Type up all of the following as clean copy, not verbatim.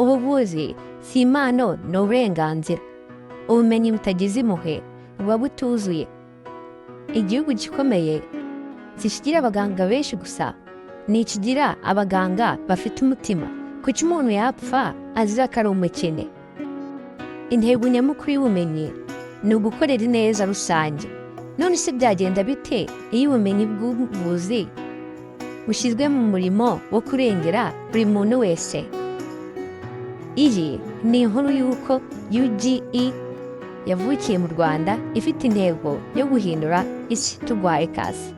ubuvuzi si impano ni uburenganzira. Ubumenyi butagize impuhwe buba butuzuye. Igihugu gikomeye kigira abaganga benshi gusa, ni ikigira abaganga bafite umutima. Kuki umuntu yapfa azira ko ari umukene? Intego nyamukuru y'ubumenyi ni ugukorera ineza rusange. None se byagenda bite iyo ubumenyi bw'ubuvuzi bushyizwe mu murimo wo kurengera buri muntu wese? Iyi ni inkuru y'uko UGE yavukiye mu Rwanda ifite intego yo guhindura isi turwaye kazi.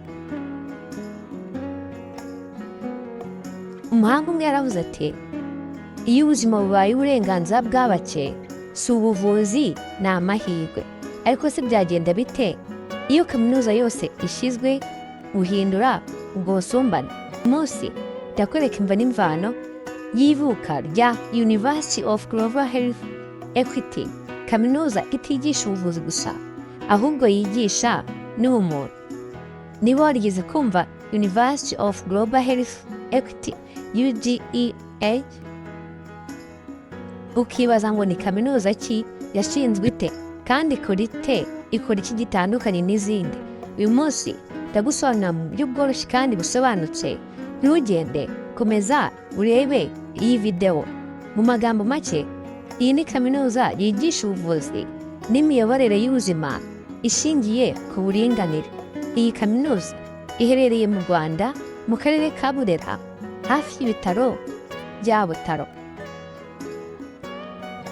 Umuhanga umwe yaravuze ati, iyo ubuzima bubaye uburenganzira bwa bake, si ubuvuzi ni amahirwe. Ariko se byagenda bite iyo kaminuza yose ishyizwe guhindura ubwo busumbane? Munsi ndakwereka imva n'imvano y'ivuka rya University of Global Health Equity, kaminuza itigisha ubuvuzi gusa, ahubwo yigisha n'ubumuntu. Niba warigeze kumva University of Global Health Equity UGEA, ukibaza ngo ni kaminuza ki, yashinzwe ite, kandi ikora iki gitandukanye n'izindi? Uyu munsi ndagusobanurira mu buryo bworoshye kandi busobanutse. Ntugende, komeza urebe iyi video. Mu magambo make, iyi ni kaminuza yigisha ubuvuzi n'imiyoborere y'ubuzima ishingiye ku buringanire. Iyi kaminuza iherereye mu Rwanda mu karere ka Burera, hafi y'ibitaro bya Butaro.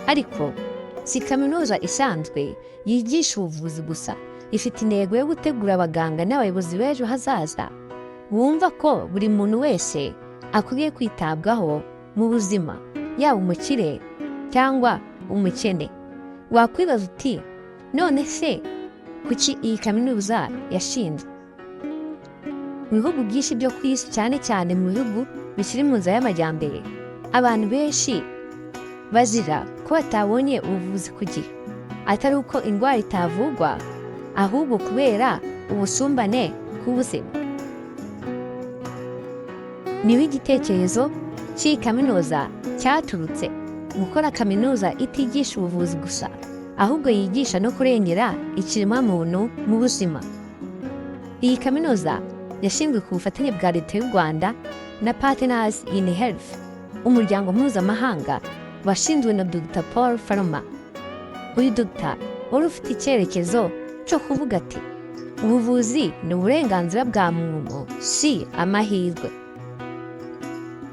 Ariko si kaminuza isanzwe yigisha ubuvuzi gusa, ifite intego yo gutegura abaganga n'abayobozi b'ejo hazaza bumva ko buri muntu wese akwiye kwitabwaho mu buzima, yaba umukire cyangwa umukene. Wakwibaza uti, none se kuki iyi kaminuza yashinzwe? Mu bihugu byinshi byo ku isi, cyane cyane mu bihugu bikiri mu nzira y'amajyambere, abantu benshi bazira ko batabonye ubuvuzi ku gihe, atari uko indwara itavugwa, ahubwo kubera ubusumbane bw'ubuzima. Niho igitekerezo cy'iyi kaminuza cyaturutse. Gukora kaminuza itigisha ubuvuzi gusa, ahubwo yigisha no kurengera ikiremwamuntu mu buzima. Iyi kaminuza yashinzwe ku bufatanye bwa Leta y'u Rwanda na Partners in Health, umuryango mpuzamahanga washinzwe na Dr. Paul Faruma. Uyu Dr. wari ufite icyerekezo cyo kuvuga ati, ubuvuzi ni uburenganzira bwa muntu, si amahirwe.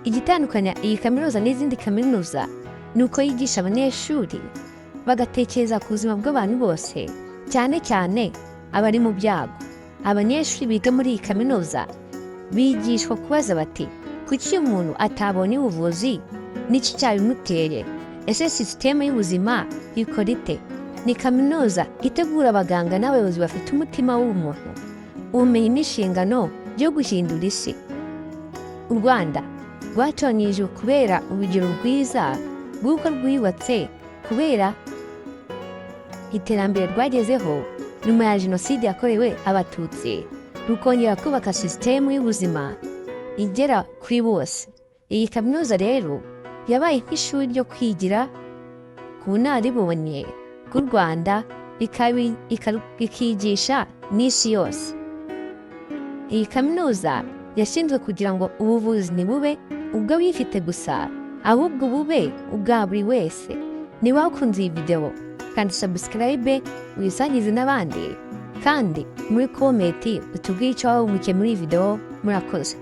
Igitandukanya iyi kaminuza n'izindi kaminuza ni uko yigisha abanyeshuri bagatekereza ku buzima bw'abantu bose, cyane cyane abari mu byago. Abanyeshuri biga muri iyi kaminuza bigishwa kubaza bati, kuki umuntu atabonye ubuvuzi? N'iki cyabimuteye? Ese sisiteme y'ubuzima ikora ite? Ni kaminuza itegura abaganga n'abayobozi bafite umutima w'umuntu, ubumenyi n'inshingano byo guhindura isi. U Rwanda rwatoranyijwe kubera urugero rwiza rw'uko rwubatse kubera iterambere rwagezeho nyuma ya Jenoside yakorewe Abatutsi, rukongera kubaka sisitemu y'ubuzima igera kuri bose. Iyi kaminuza rero yabaye nk'ishuri ryo kwigira ku bunararibonye bw'u Rwanda, ikigisha n'isi yose. Iyi kaminuza yashinzwe kugira ngo ubuvuzi ntibube ubw'abifite gusa, ahubwo bube ubwa buri wese. Niba wakunze iyi video, kandi subscribe uyisangize n'abandi, kandi muri komenti utubwire icyo waba umuke muri iyi video. Murakoze.